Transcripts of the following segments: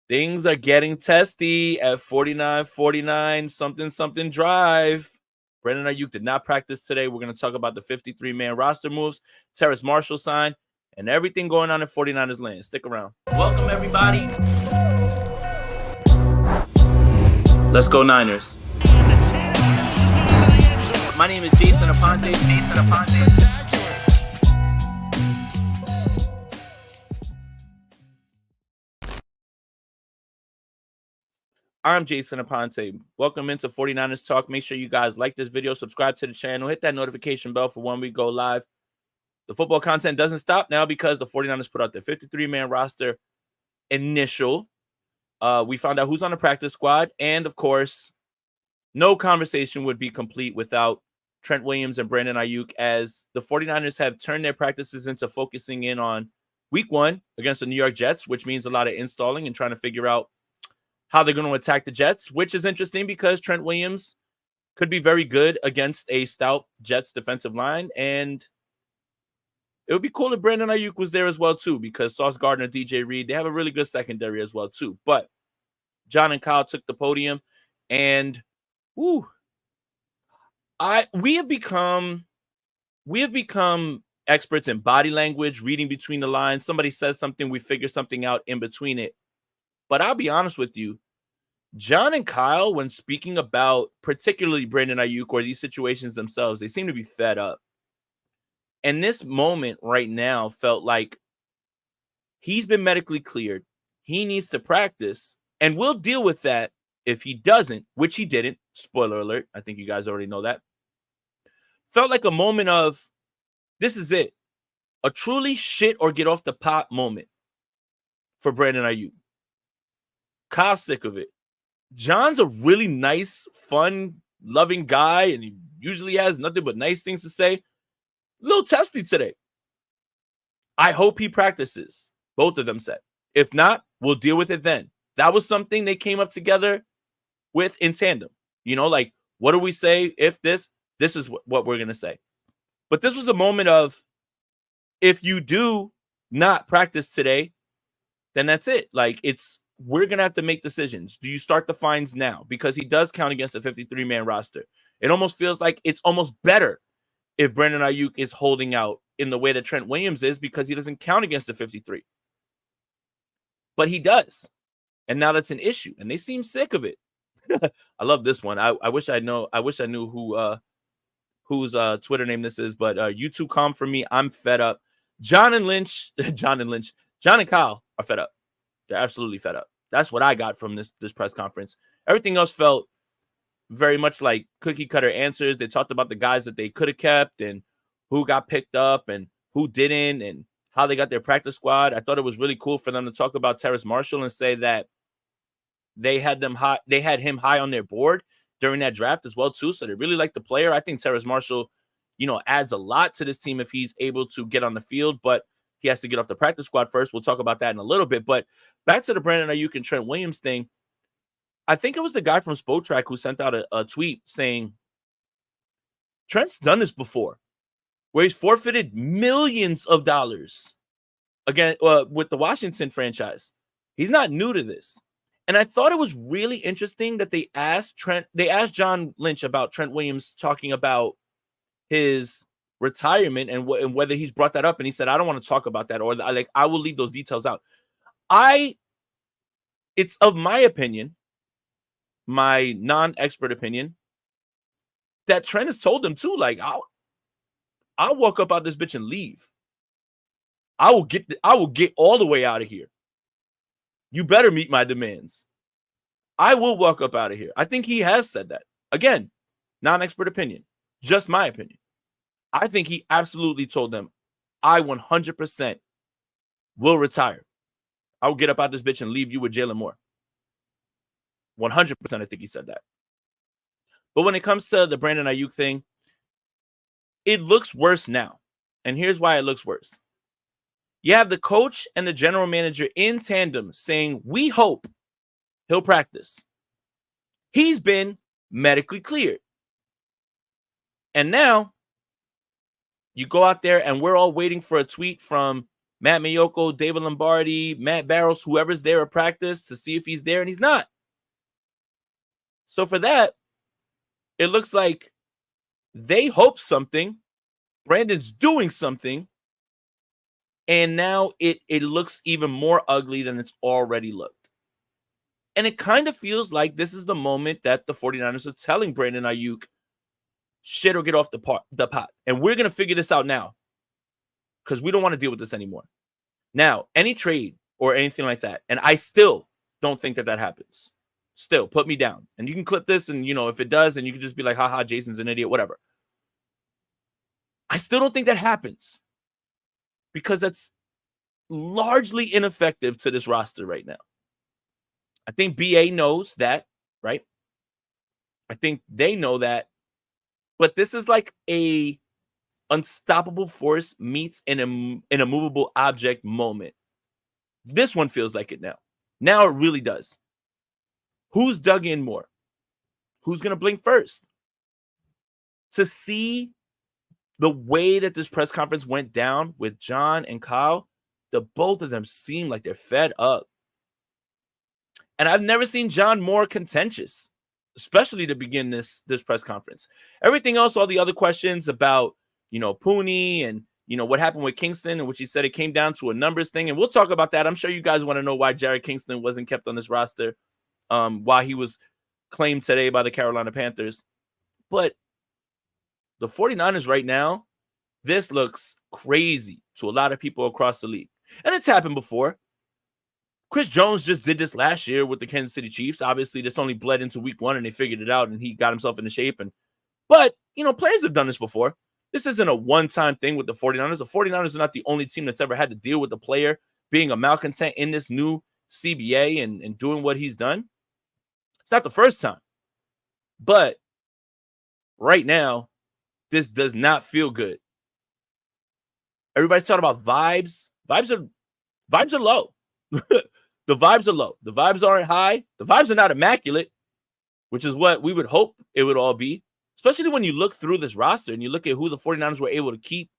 Things are getting testy at 49-49 something drive. Brandon Aiyuk did not practice today. We're going to talk about the 53-man roster moves, Terrace Marshall sign, and everything going on in 49ers land. Stick around. Welcome, everybody. Let's go Niners. My name is Jason Aponte. I'm Jason Aponte. Welcome into 49ers Talk. Make sure you guys like this video, subscribe to the channel, hit that notification bell for when we go live. The football content doesn't stop now because the 49ers put out the 53-man roster initial. We found out who's on the practice squad. And, of course, no conversation would be complete without Trent Williams and Brandon Aiyuk, as the 49ers have turned their practices into focusing in on week 1 against the New York Jets, which means a lot of installing and trying to figure out how they're going to attack the Jets, which is interesting because Trent Williams could be very good against a stout Jets defensive line. And it would be cool if Brandon Aiyuk was there as well, too, because Sauce Gardner, DJ Reed, they have a really good secondary as well, too. But John and Kyle took the podium, and we have become experts in body language, reading between the lines. Somebody says something, we figure something out in between it. But I'll be honest with you, John and Kyle, when speaking about particularly Brandon Aiyuk or these situations themselves, they seem to be fed up. And this moment right now felt like he's been medically cleared. He needs to practice, and we'll deal with that if he doesn't, which he didn't. Spoiler alert. I think you guys already know that. Felt like a moment of, this is it. A truly shit or get off the pot moment for Brandon Aiyuk. Kyle's sick of it. John's a really nice, fun, loving guy, and he usually has nothing but nice things to say. A little testy today. I hope he practices, both of them said. If not, we'll deal with it then. That was something they came up together with in tandem. You know, like, what do we say if this is what we're going to say. But this was a moment of, if you do not practice today, then that's it. Like, we're going to have to make decisions. Do you start the fines now? Because he does count against the 53-man roster. It almost feels like it's almost better if Brandon Aiyuk is holding out in the way that Trent Williams is, because he doesn't count against the 53. But he does. And now that's an issue. And they seem sick of it. I love this one. I wish I knew whose Twitter name this is, but you too calm for me. I'm fed up. John and Kyle are fed up. They're absolutely fed up. That's what I got from this press conference. Everything else felt very much like cookie cutter answers. They talked about the guys that they could have kept and who got picked up and who didn't and how they got their practice squad. I thought it was really cool for them to talk about Terrace Marshall and say that they had him high on their board during that draft as well, too. So they really like the player. I think Terrace Marshall, adds a lot to this team if he's able to get on the field, but he has to get off the practice squad first. We'll talk about that in a little bit. But back to the Brandon Aiyuk and Trent Williams thing, I think it was the guy from Spotrac who sent out a tweet saying, Trent's done this before, where he's forfeited millions of dollars again with the Washington franchise. He's not new to this. And I thought it was really interesting that they asked John Lynch about Trent Williams talking about his retirement and whether he's brought that up. And he said, I don't want to talk about that, or I will leave those details out. It's of my opinion, my non-expert opinion, that Trent has told them too, like, I'll walk up out this bitch and leave. I will get all the way out of here. You better meet my demands. I will walk up out of here. I think he has said that. Again, non-expert opinion, just my opinion. I think he absolutely told them, I 100% will retire. I will get up out this bitch and leave you with Jalen Moore. 100% I think he said that. But when it comes to the Brandon Aiyuk thing, it looks worse now. And here's why it looks worse. You have the coach and the general manager in tandem saying, we hope he'll practice. He's been medically cleared. And now you go out there and we're all waiting for a tweet from Matt Miyoko, David Lombardi, Matt Barrows, whoever's there at practice to see if he's there, and he's not. So for that, it looks like they hope something. Brandon's doing something. And now it looks even more ugly than it's already looked. And it kind of feels like this is the moment that the 49ers are telling Brandon Aiyuk, shit or get off the pot. And we're going to figure this out now because we don't want to deal with this anymore. Now, any trade or anything like that, and I still don't think that happens. Still, put me down. And you can clip this, and, if it does, and you can just be like, haha, Jason's an idiot, whatever. I still don't think that happens because that's largely ineffective to this roster right now. I think BA knows that, right? I think they know that. But this is like a unstoppable force meets an immovable object moment. This one feels like it now. Now it really does. Who's dug in more? Who's going to blink first? To see the way that this press conference went down with John and Kyle, the both of them seem like they're fed up. And I've never seen John more contentious, especially to begin this press conference. Everything else, all the other questions about, Pooney and, what happened with Kingston, and which he said it came down to a numbers thing. And we'll talk about that. I'm sure you guys want to know why Jared Kingston wasn't kept on this roster while he was claimed today by the Carolina Panthers. But the 49ers right now, this looks crazy to a lot of people across the league. And it's happened before. Chris Jones just did this last year with the Kansas City Chiefs. Obviously, this only bled into week 1, and they figured it out, and he got himself into shape. But, players have done this before. This isn't a one-time thing with the 49ers. The 49ers are not the only team that's ever had to deal with a player being a malcontent in this new CBA and doing what he's done. It's not the first time. But right now, this does not feel good. Everybody's talking about vibes. Vibes are low. The vibes are low. The vibes aren't high. The vibes are not immaculate, which is what we would hope it would all be, especially when you look through this roster and you look at who the 49ers were able to keep,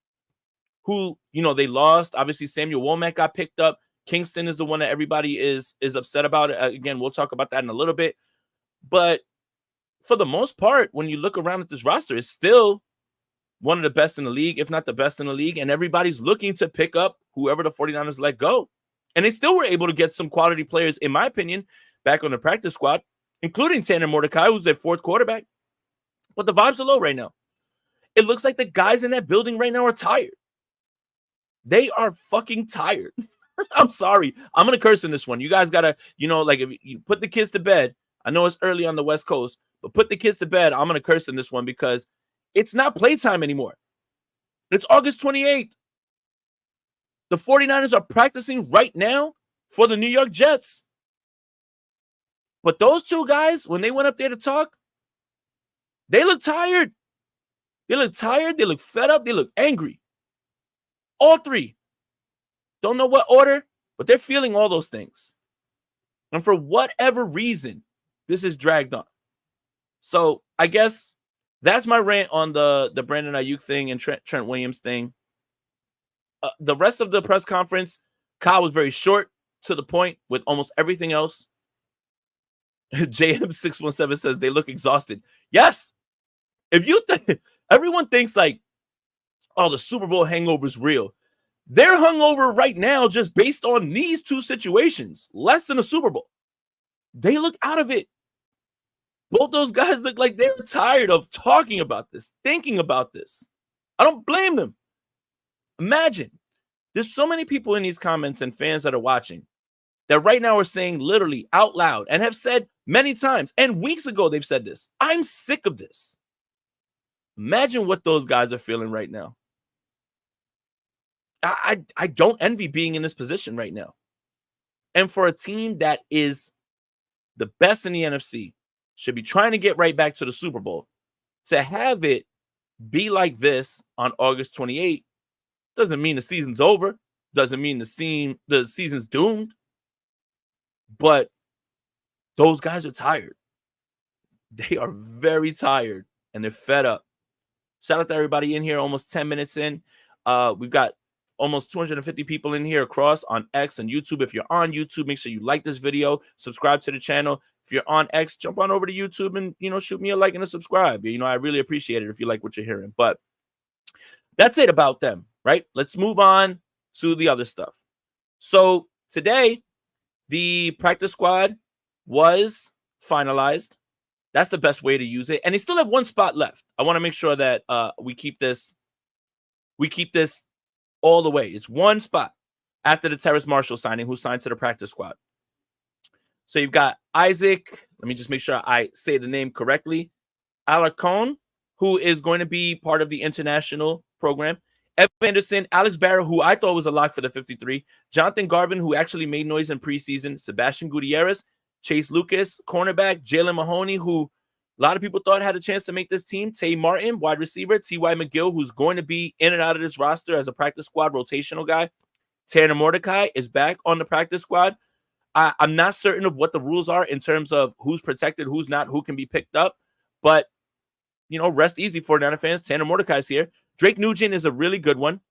who, they lost. Obviously, Samuel Womack got picked up. Kingston is the one that everybody is upset about. Again, we'll talk about that in a little bit. But for the most part, when you look around at this roster, it's still one of the best in the league, if not the best in the league, and everybody's looking to pick up whoever the 49ers let go. And they still were able to get some quality players, in my opinion, back on the practice squad, including Tanner Mordecai, who's their 4th quarterback. But the vibes are low right now. It looks like the guys in that building right now are tired. They are fucking tired. I'm sorry. I'm going to curse in this one. You guys got to, if you put the kids to bed. I know it's early on the West Coast, but put the kids to bed. I'm going to curse in this one because it's not playtime anymore. It's August 28th. The 49ers are practicing right now for the New York Jets. But those two guys, when they went up there to talk, they look tired. They look tired. They look fed up. They look angry. All three. Don't know what order, but they're feeling all those things. And for whatever reason, this is dragged on. So I guess that's my rant on the Brandon Aiyuk thing and Trent Williams thing. The rest of the press conference, Kyle was very short, to the point with almost everything else. JM617 says they look exhausted. Yes. If you everyone thinks like, oh, the Super Bowl hangover is real. They're hungover right now just based on these two situations, less than a Super Bowl. They look out of it. Both those guys look like they're tired of talking about this, thinking about this. I don't blame them. Imagine, there's so many people in these comments and fans that are watching that right now are saying literally out loud and have said many times, and weeks ago they've said this, I'm sick of this. Imagine what those guys are feeling right now. I don't envy being in this position right now. And for a team that is the best in the NFC, should be trying to get right back to the Super Bowl, to have it be like this on August 28th doesn't mean the season's over, doesn't mean the season's doomed, but those guys are tired. They are very tired, and they're fed up. Shout out to everybody in here, almost 10 minutes in. We've got almost 250 people in here across on X and YouTube. If you're on YouTube, make sure you like this video, subscribe to the channel. If you're on X, jump on over to YouTube and, shoot me a like and a subscribe. I really appreciate it if you like what you're hearing. But that's it about them, right? Let's move on to the other stuff. So today, the practice squad was finalized. That's the best way to use it. And they still have one spot left. I want to make sure that we keep this all the way. It's one spot after the Terrace Marshall signing, who signed to the practice squad. So you've got Isaac. Let me just make sure I say the name correctly. Alarcon, who is going to be part of the international program. Evan Anderson, Alex Barra, who I thought was a lock for the 53. Jonathan Garvin, who actually made noise in preseason. Sebastian Gutierrez, Chase Lucas, cornerback. Jalen Mahoney, who a lot of people thought had a chance to make this team. Tay Martin, wide receiver. T.Y. McGill, who's going to be in and out of this roster as a practice squad rotational guy. Tanner Mordecai is back on the practice squad. I'm not certain of what the rules are in terms of who's protected, who's not, who can be picked up. But, rest easy for Niner fans. Tanner Mordecai's here. Drake Nugent is a really good one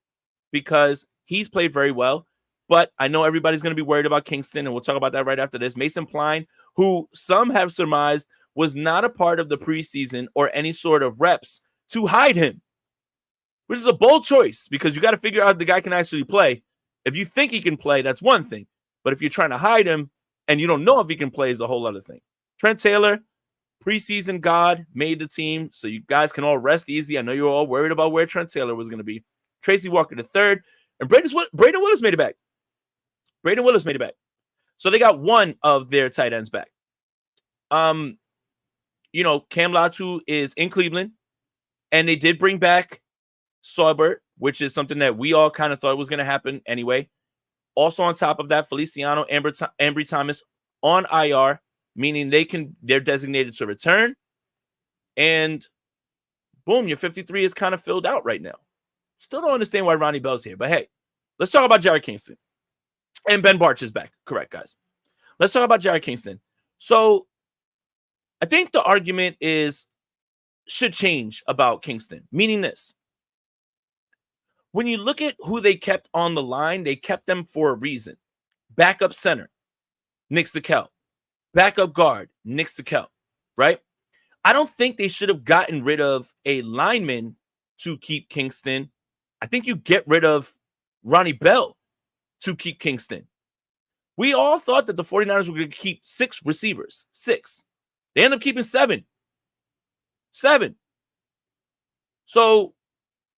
because he's played very well. But I know everybody's going to be worried about Kingston, and we'll talk about that right after this. Mason Pline, who some have surmised was not a part of the preseason or any sort of reps to hide him, which is a bold choice because you got to figure out if the guy can actually play. If you think he can play, that's one thing. But if you're trying to hide him and you don't know if he can play, is a whole other thing. Trent Taylor, preseason god, made the team, so you guys can all rest easy. I know you're all worried about where Trent Taylor was going to be. Tracy Walker III, and Braden Willis made it back. Braden Willis made it back. So they got one of their tight ends back. Cam Latu is in Cleveland, and they did bring back Saubert, which is something that we all kind of thought was going to happen anyway. Also on top of that, Feliciano, Ambry Thomas on IR, meaning they're designated to return. And boom, your 53 is kind of filled out right now. Still don't understand why Ronnie Bell's here, but hey, let's talk about Jared Kingston. And Ben Barch is back. Correct, guys. Let's talk about Jared Kingston. So I think the argument should change about Kingston, meaning this. When you look at who they kept on the line, they kept them for a reason. Backup center, Nick Zakel. Backup guard, Nick Zakel, right? I don't think they should have gotten rid of a lineman to keep Kingston. I think you get rid of Ronnie Bell to keep Kingston. We all thought that the 49ers were going to keep 6 receivers. 6. They end up keeping 7. 7. So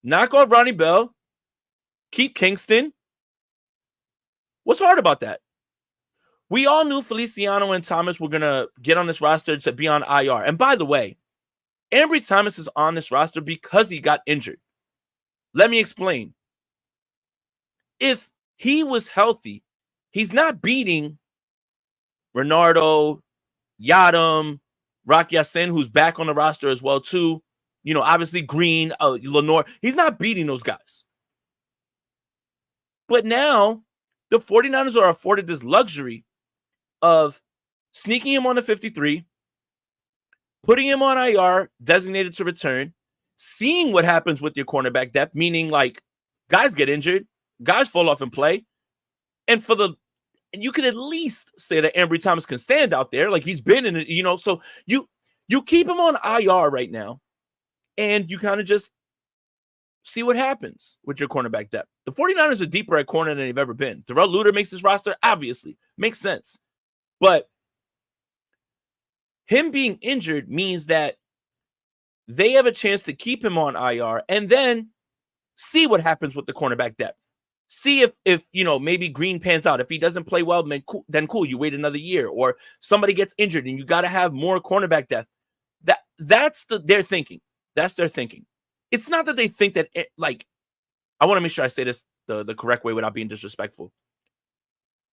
knock off Ronnie Bell. Keep Kingston. What's hard about that? We all knew Feliciano and Thomas were going to get on this roster to be on IR. And by the way, Ambry Thomas is on this roster because he got injured. Let me explain. If he was healthy, he's not beating Renardo, Yadam, Rock Yassin, who's back on the roster as well, too. Obviously Green, Lenore. He's not beating those guys. But now the 49ers are afforded this luxury of sneaking him on the 53, putting him on IR, designated to return, seeing what happens with your cornerback depth, meaning like guys get injured, guys fall off and play. And you can at least say that Ambry Thomas can stand out there. Like he's been in it, so you keep him on IR right now and you kind of just see what happens with your cornerback depth. The 49ers are deeper at corner than they've ever been. Darrell Luter makes this roster, obviously. Makes sense. But him being injured means that they have a chance to keep him on IR and then see what happens with the cornerback depth. See if maybe Green pans out. If he doesn't play well, then cool, you wait another year. Or somebody gets injured and you got to have more cornerback depth. That's their thinking. That's their thinking. It's not that they think that, I want to make sure I say this the correct way without being disrespectful.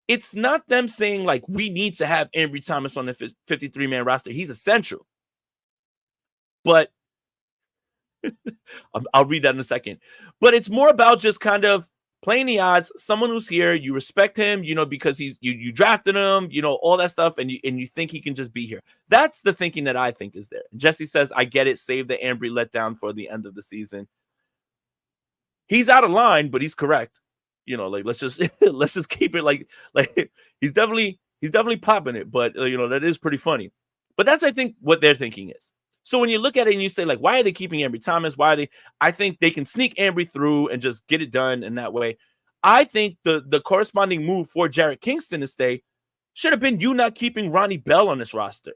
It's not them saying, we need to have Ambry Thomas on the 53-man roster. He's essential. But I'll read that in a second. But it's more about just kind of playing the odds. Someone who's here, you respect him, because you drafted him, all that stuff, and you think he can just be here. That's the thinking that I think is there. Jesse says, I get it. Save the Ambry letdown for the end of the season. He's out of line, but he's correct. like let's just let's just keep it like he's definitely popping it, but that is pretty funny. But that's, I think, what they're thinking is. So when you look at it and you say, like, why are they keeping Ambry Thomas? Why are they? I think they can sneak Ambry through and just get it done in that way. I think the corresponding move for Jarrett Kingston to stay should have been you not keeping Ronnie Bell on this roster.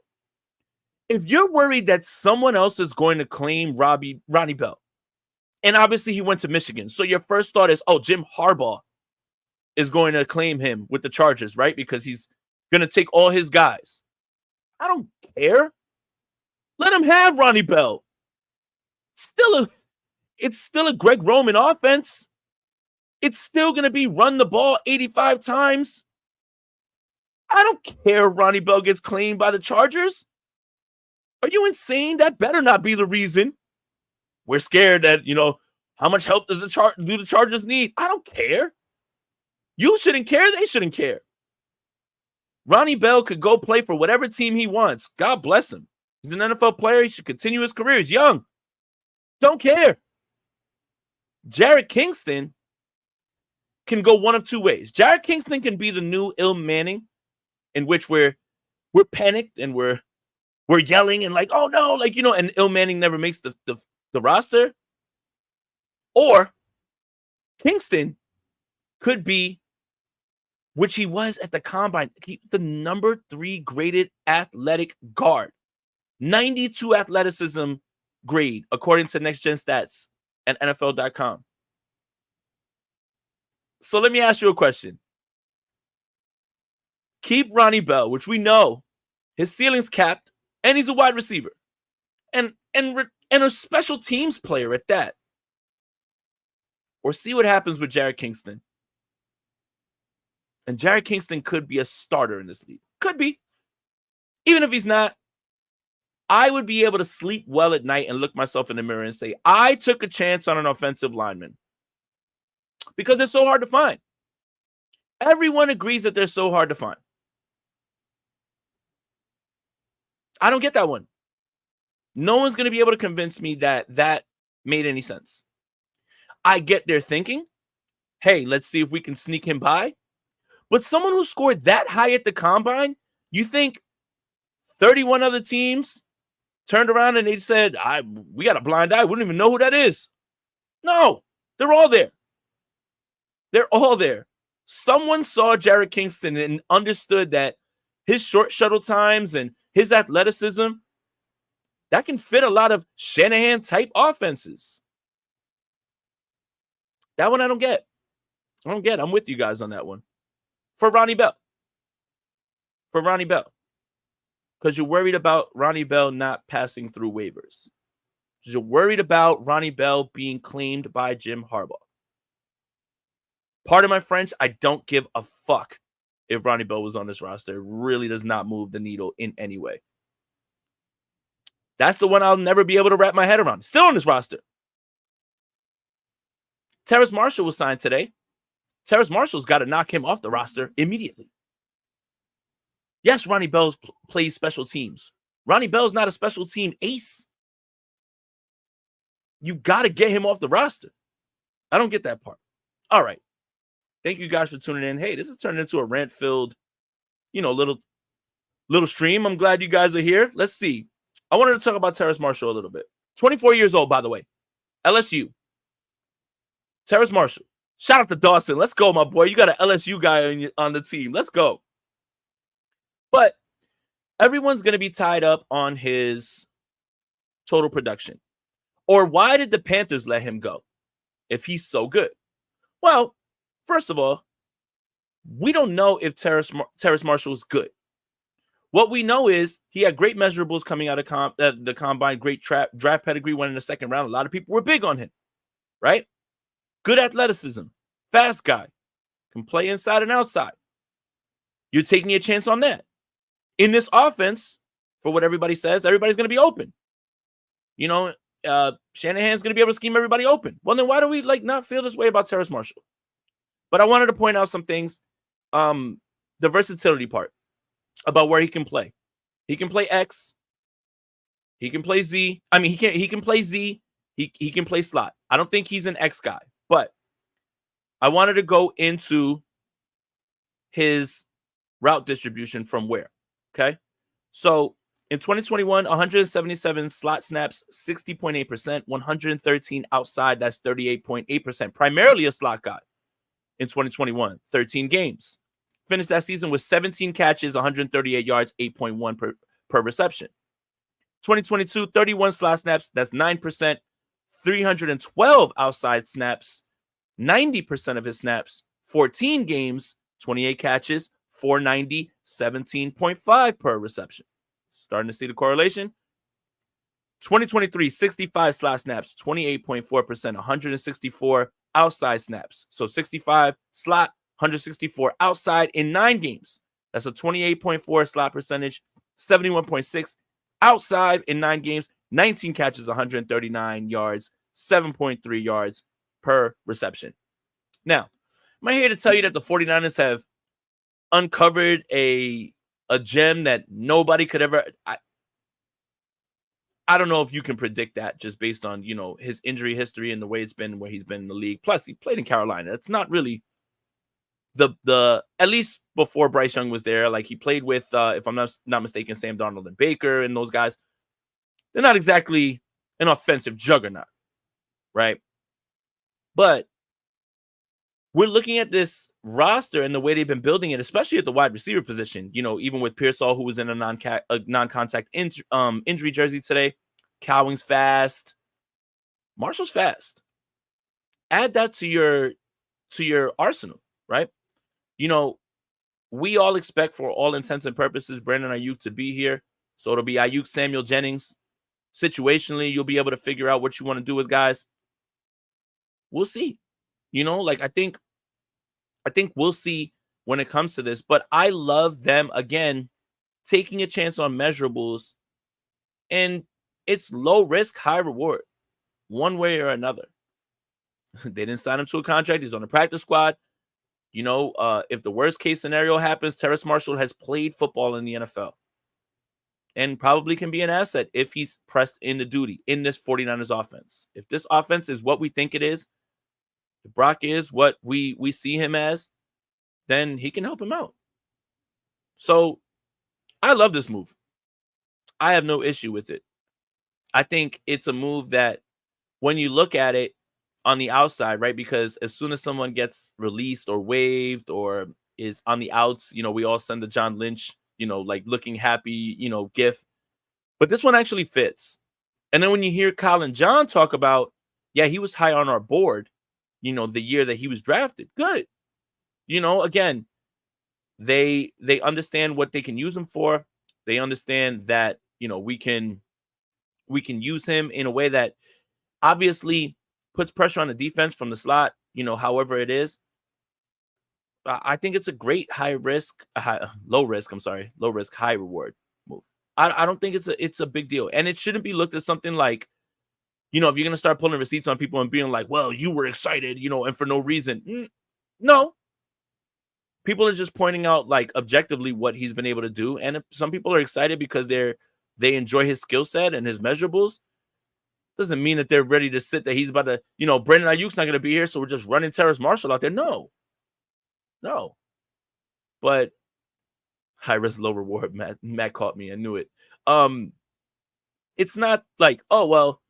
If you're worried that someone else is going to claim Ronnie Bell, and obviously he went to Michigan, so your first thought is, oh, Jim Harbaugh is going to claim him with the Chargers, right? Because he's going to take all his guys. I don't care. Let him have Ronnie Bell. It's still a Greg Roman offense. It's still going to be run the ball 85 times. I don't care if Ronnie Bell gets claimed by the Chargers. Are you insane? That better not be the reason. We're scared that, how much help do the Chargers need? I don't care. You shouldn't care. They shouldn't care. Ronnie Bell could go play for whatever team he wants. God bless him. He's an NFL player. He should continue his career. He's young. Don't care. Jarrett Kingston can go one of two ways. Jarrett Kingston can be the new Il Manning, in which we're panicked and we're yelling and like, oh no, and Il Manning never makes the roster. Or Kingston could be, which he was at the combine, the number 3 graded athletic guard. 92 athleticism grade, according to Next Gen Stats and NFL.com. So let me ask you a question. Keep Ronnie Bell, which we know his ceiling's capped, and he's a wide receiver, and a special teams player at that. Or see what happens with Jarrett Kingston. And Jarrett Kingston could be a starter in this league. Could be. Even if he's not, I would be able to sleep well at night and look myself in the mirror and say, I took a chance on an offensive lineman. Because they're so hard to find. Everyone agrees that they're so hard to find. I don't get that one. No one's going to be able to convince me that that made any sense. I get their thinking. Hey, let's see if we can sneak him by. But someone who scored that high at the combine, you think 31 other teams turned around and they said, we got a blind eye. We don't even know who that is. No, they're all there. They're all there. Someone saw Jarrett Kingston and understood that his short shuttle times and his athleticism, that can fit a lot of Shanahan-type offenses. That one I don't get. I'm with you guys on that one. For Ronnie Bell. Because you're worried about Ronnie Bell not passing through waivers. You're worried about Ronnie Bell being claimed by Jim Harbaugh. Pardon my French, I don't give a fuck if Ronnie Bell was on this roster. It really does not move the needle in any way. That's the one I'll never be able to wrap my head around. Still on this roster. Terrace Marshall was signed today. Terrace Marshall's got to knock him off the roster immediately. Yes, Ronnie Bell plays special teams. Ronnie Bell's not a special team ace. You got to get him off the roster. I don't get that part. All right. Thank you guys for tuning in. Hey, this is turning into a rant-filled, little stream. I'm glad you guys are here. Let's see. I wanted to talk about Terrace Marshall a little bit. 24 years old, by the way. LSU. Terrace Marshall. Shout out to Dawson. Let's go, my boy. You got an LSU guy on the team. Let's go. But everyone's going to be tied up on his total production. Or why did the Panthers let him go if he's so good? Well, first of all, we don't know if Terrace Marshall is good. What we know is he had great measurables coming out of the combine, great draft pedigree, went in the second round. A lot of people were big on him, right? Good athleticism, fast guy, can play inside and outside. You're taking a chance on that. In this offense, for what everybody says, everybody's going to be open. Shanahan's going to be able to scheme everybody open. Well, then why do we not feel this way about Terrace Marshall? But I wanted to point out some things. The versatility part about where he can play. He can play X. He can play Z. I mean, he can play Z. He can play slot. I don't think he's an X guy. But I wanted to go into his route distribution from where. Okay. So in 2021, 177 slot snaps, 60.8%, 113 outside, that's 38.8%. Primarily a slot guy in 2021, 13 games. Finished that season with 17 catches, 138 yards, 8.1 per reception. 2022, 31 slot snaps, that's 9%, 312 outside snaps, 90% of his snaps, 14 games, 28 catches, 490, 17.5 per reception. Starting to see the correlation. 2023, 65 slot snaps, 28.4%, 164 outside snaps. So 65 slot, 164 outside in 9 games. That's a 28.4 slot percentage, 71.6 outside in 9 games, 19 catches, 139 yards, 7.3 yards per reception. Now, am I here to tell you that the 49ers have uncovered a gem that nobody could ever... I don't know if you can predict that just based on, his injury history and the way it's been where he's been in the league. Plus, he played in Carolina. It's not really the at least before Bryce Young was there. Like, he played with, if I'm not mistaken, Sam Darnold and Baker and those guys. They're not exactly an offensive juggernaut, right? But we're looking at this roster and the way they've been building it, especially at the wide receiver position. Even with Pearsall, who was in a non-contact injury jersey today. Cowing's fast. Marshall's fast. Add that to your arsenal, right? We all expect, for all intents and purposes, Brandon Aiyuk to be here. So it'll be Aiyuk, Samuel Jennings. Situationally, you'll be able to figure out what you want to do with guys. We'll see. I think we'll see when it comes to this. But I love them, again, taking a chance on measurables. And it's low risk, high reward, one way or another. They didn't sign him to a contract. He's on the practice squad. If the worst case scenario happens, Terrace Marshall has played football in the NFL and probably can be an asset if he's pressed into duty in this 49ers offense. If this offense is what we think it is, if Brock is what we see him as, then he can help him out. So I love this move. I have no issue with it. I think it's a move that when you look at it on the outside, right? Because as soon as someone gets released or waived or is on the outs, we all send the John Lynch, like looking happy, gif. But this one actually fits. And then when you hear Kyle and John talk about, yeah, he was high on our board, the year that he was drafted. Good. Again, they understand what they can use him for. They understand that, we can use him in a way that obviously puts pressure on the defense from the slot, however it is. I think it's a great low risk, high reward move. I don't think it's a big deal. And it shouldn't be looked at something like, if you're going to start pulling receipts on people and being like, well, you were excited, and for no reason. No. People are just pointing out, like, objectively what he's been able to do. And if some people are excited because they enjoy his skill set and his measurables, doesn't mean that they're ready to sit that he's about to, Brandon Aiyuk's not going to be here, so we're just running Terrace Marshall out there. No. But high risk, low reward. Matt caught me. I knew it. It's not like, oh, well,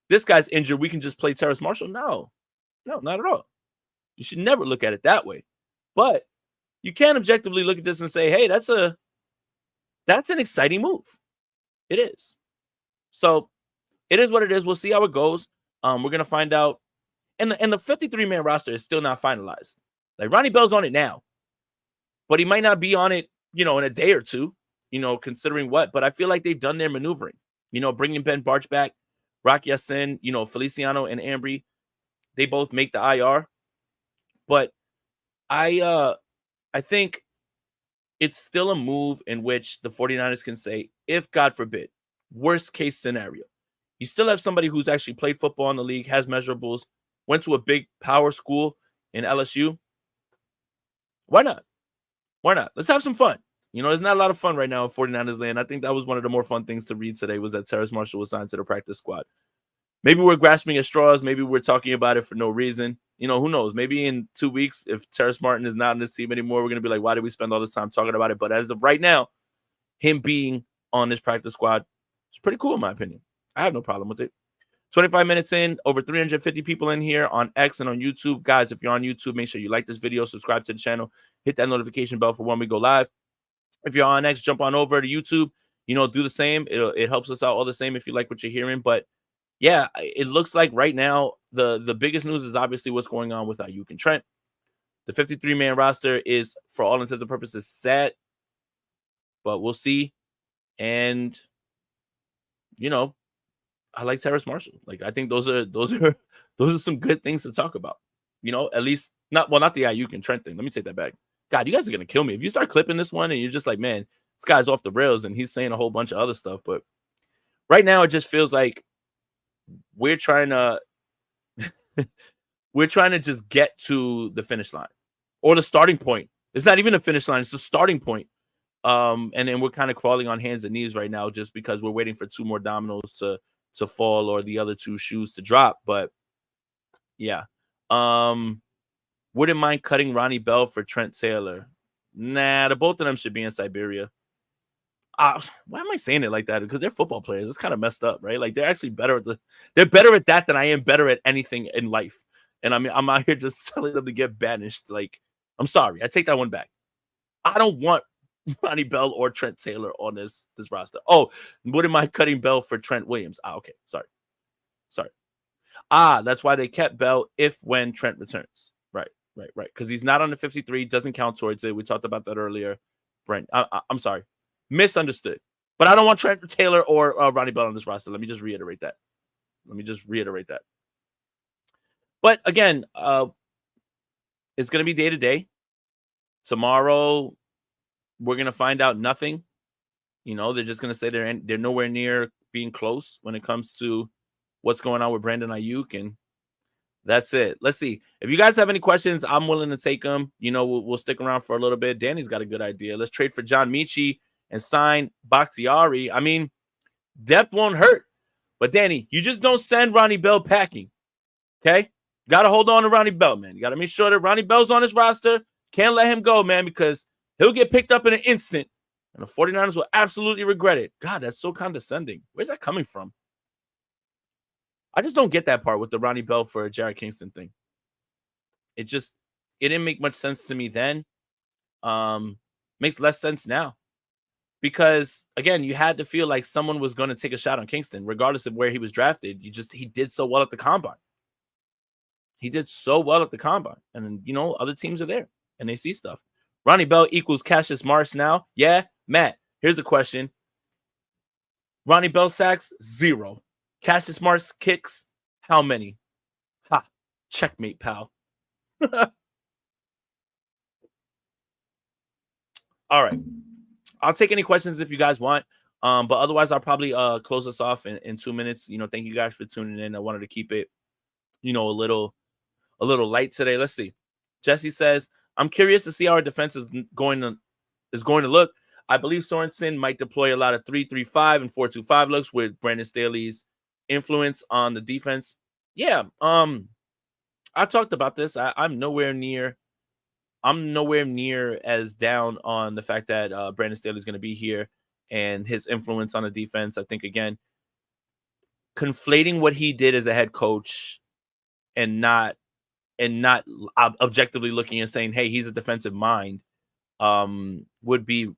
this guy's injured, we can just play Terrace Marshall. No, not at all. You should never look at it that way. But you can objectively look at this and say, hey, that's an exciting move. It is. So it is what it is. We'll see how it goes. We're going to find out. And the 53-man roster is still not finalized. Like, Ronnie Bell's on it now. But he might not be on it, in a day or two, considering what. But I feel like they've done their maneuvering. Bringing Ben Barch back, Rock Ya-Sin, Feliciano and Ambry, they both make the IR. But I think it's still a move in which the 49ers can say, if, God forbid, worst case scenario, you still have somebody who's actually played football in the league, has measurables, went to a big power school in LSU. Why not? Let's have some fun. There's not a lot of fun right now in 49ers land. I think that was one of the more fun things to read today, was that Terrace Marshall was signed to the practice squad. maybe we're grasping at straws. Maybe we're talking about it for no reason. Who knows? Maybe in 2 weeks, if Terrace Martin is not in this team anymore, we're going to be like, why did we spend all this time talking about it? But as of right now, him being on this practice squad is pretty cool, in my opinion. I have no problem with it. 25 minutes in, over 350 people in here on X and on YouTube. Guys, if you're on YouTube, make sure you like this video, subscribe to the channel, hit that notification bell for when we go live. If you're on X, jump on over to YouTube, do the same. It helps us out all the same if you like what you're hearing. But yeah, it looks like right now the biggest news is obviously what's going on with Aiyuk and Trent. The 53-man roster is, for all intents and purposes, set, but we'll see. And I like Terrace Marshall. Like, I think those are some good things to talk about. At least not the Aiyuk and Trent thing. Let me take that back. God, you guys are gonna kill me if you start clipping this one and you're just like, man, this guy's off the rails and he's saying a whole bunch of other stuff. But right now, it just feels like we're trying to just get to the finish line or the starting point. It's not even a finish line; it's the starting point. And then we're kind of crawling on hands and knees right now, just because we're waiting for 2 more dominoes to fall or the other 2 shoes to drop. But yeah, wouldn't mind cutting Ronnie Bell for Trent Taylor. Nah, the both of them should be in Siberia. Why am I saying it like that? Because they're football players. It's kind of messed up, right? Like, they're actually better at that than I am better at anything in life. And I mean, I'm out here just telling them to get banished. Like, I'm sorry, I take that one back. I don't want Ronnie Bell or Trent Taylor on this roster. Oh, wouldn't mind cutting Bell for Trent Williams. Okay, sorry. That's why they kept Bell when Trent returns. Right. Because he's not on the 53, doesn't count towards it. We talked about that earlier. Brent, I'm sorry. Misunderstood. But I don't want Trent Taylor or Ronnie Bell on this roster. Let me just reiterate that. But again, it's going to be day to day. Tomorrow, we're going to find out nothing. They're just going to say they're nowhere near being close when it comes to what's going on with Brandon Aiyuk, and that's it. Let's see. If you guys have any questions, I'm willing to take them. We'll stick around for a little bit. Danny's got a good idea. Let's trade for John Michie and sign Bakhtiari. I mean, depth won't hurt. But Danny, you just don't send Ronnie Bell packing. Okay? Got to hold on to Ronnie Bell, man. You got to make sure that Ronnie Bell's on his roster. Can't let him go, man, because he'll get picked up in an instant, and the 49ers will absolutely regret it. God, that's so condescending. Where's that coming from? I just don't get that part with the Ronnie Bell for Jared Kingston thing. It didn't make much sense to me then. Makes less sense now. Because, again, you had to feel like someone was going to take a shot on Kingston, regardless of where he was drafted. He did so well at the combine. And, other teams are there, and they see stuff. Ronnie Bell equals Cassius Marsh now. Yeah, Matt, here's a question. Ronnie Bell sacks, 0. Cassius Marsh kicks, how many? Ha, checkmate, pal. All right. I'll take any questions if you guys want. But otherwise, I'll probably close us off in 2 minutes. Thank you guys for tuning in. I wanted to keep it, a little light today. Let's see. Jesse says, I'm curious to see how our defense is going to look. I believe Sorensen might deploy a lot of 3-3-5 and 4-2-5 looks with Brandon Staley's influence on the defense. Yeah. I talked about this. I'm nowhere near as down on the fact that Brandon Staley is going to be here and his influence on the defense. I think, again, conflating what he did as a head coach and not objectively looking and saying, hey, he's a defensive mind, would be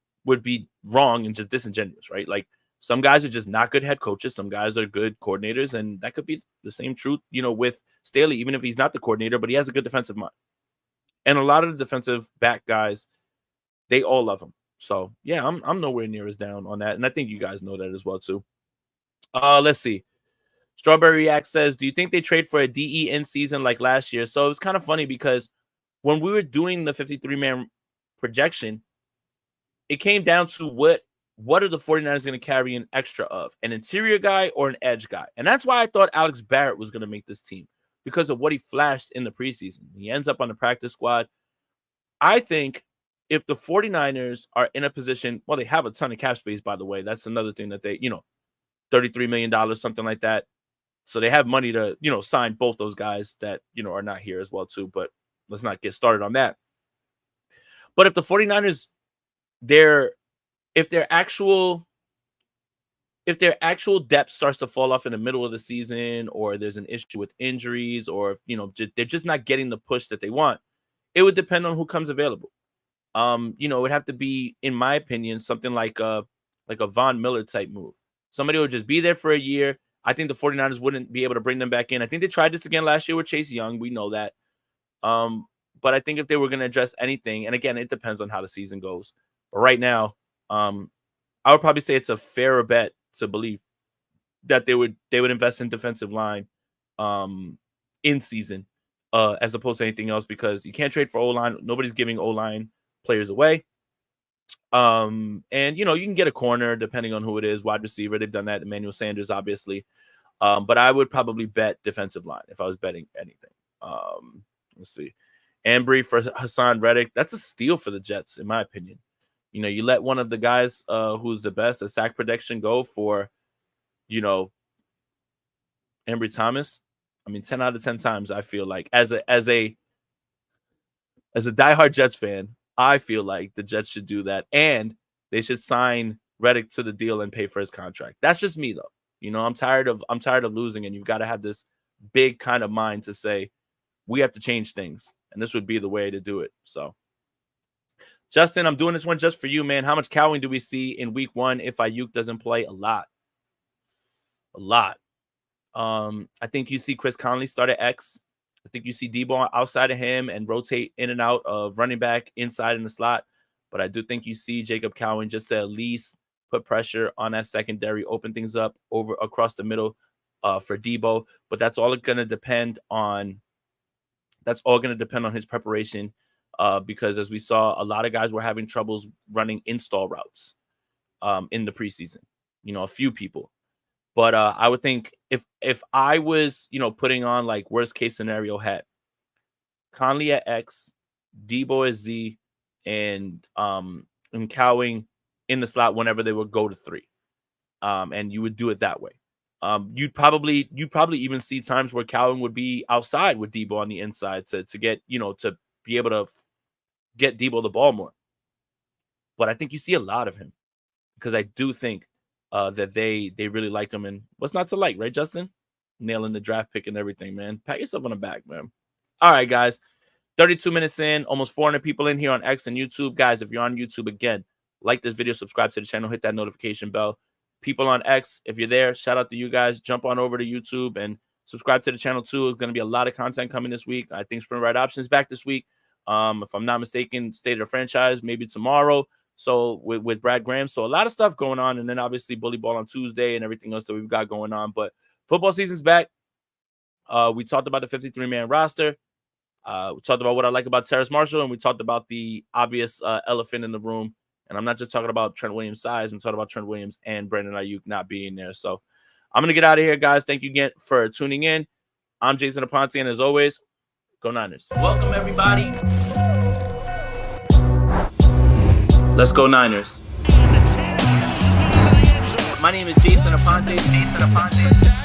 wrong and just disingenuous, right? Like, some guys are just not good head coaches. Some guys are good coordinators, and that could be the same truth, with Staley, even if he's not the coordinator, but he has a good defensive mind. And a lot of the defensive back guys, they all love him. So, yeah, I'm nowhere near as down on that, and I think you guys know that as well, too. Let's see. Strawberry React says, do you think they trade for a DE in season like last year? So, it's kind of funny because when we were doing the 53-man projection, it came down to what are the 49ers going to carry an extra of? An interior guy or an edge guy? And that's why I thought Alex Barrett was going to make this team, because of what he flashed in the preseason. He ends up on the practice squad. I think if the 49ers are in a position, well, they have a ton of cap space, by the way. That's another thing that they, $33 million, something like that. So they have money to, sign both those guys that, are not here as well too. But let's not get started on that. But if the 49ers, if their actual depth starts to fall off in the middle of the season, or there's an issue with injuries, or they're just not getting the push that they want, it would depend on who comes available. It would have to be, in my opinion, something like a Von Miller type move. Somebody would just be there for a year. I think the 49ers wouldn't be able to bring them back in. I think they tried this again last year with Chase Young. We know that. But I think if they were going to address anything, and again, it depends on how the season goes. But right now, I would probably say it's a fairer bet to believe that they would invest in defensive line in season as opposed to anything else, because you can't trade for O-line. Nobody's giving O-line players away. And you can get a corner depending on who it is, wide receiver. They've done that. Emmanuel Sanders, obviously. But I would probably bet defensive line if I was betting anything. Let's see. Ambry for Hassan Reddick. That's a steal for the Jets, in my opinion. You let one of the guys who's the best at sack protection go for, Ambry Thomas. I mean, 10 out of 10 times, I feel like as a diehard Jets fan, I feel like the Jets should do that, and they should sign Reddick to the deal and pay for his contract. That's just me, though. I'm tired of losing, and you've got to have this big kind of mind to say we have to change things, and this would be the way to do it. So, Justin, I'm doing this one just for you, man. How much cowing do we see in week 1 if Aiyuk doesn't play? A lot. I think you see Chris Conley start at X. I think you see Debo outside of him and rotate in and out of running back inside in the slot. But I do think you see Jacob Cowing just to at least put pressure on that secondary, open things up over across the middle for Debo. But that's all going to depend on. That's all going to depend on his preparation, because as we saw, a lot of guys were having troubles running install routes in the preseason. A few people. But I would think if I was, putting on like worst case scenario hat, Conley at X, Debo as Z, and Cowing in the slot whenever they would go to 3, and you would do it that way. You'd probably even see times where Cowing would be outside with Debo on the inside to get to be able to get Debo the ball more. But I think you see a lot of him, because I do think that they really like him, and what's not to like, right, Justin? Nailing the draft pick and everything, man. Pat yourself on the back, man. All right, guys. 32 minutes in, almost 400 people in here on X and YouTube. Guys, if you're on YouTube, again, like this video, subscribe to the channel, hit that notification bell. People on X, if you're there, shout out to you guys. Jump on over to YouTube and subscribe to the channel too. There's going to be a lot of content coming this week. I think Sprint Right Options back this week. If I'm not mistaken, State of the Franchise maybe tomorrow. So with Brad Graham. So a lot of stuff going on. And then obviously Bully Ball on Tuesday and everything else that we've got going on. But football season's back. We talked about the 53-man roster. We talked about what I like about Terrace Marshall. And we talked about the obvious elephant in the room. And I'm not just talking about Trent Williams' size. I'm talking about Trent Williams and Brandon Aiyuk not being there. So I'm going to get out of here, guys. Thank you again for tuning in. I'm Jason Aponte, and as always, go Niners. Welcome, everybody. Let's go Niners. My name is Jason Aponte.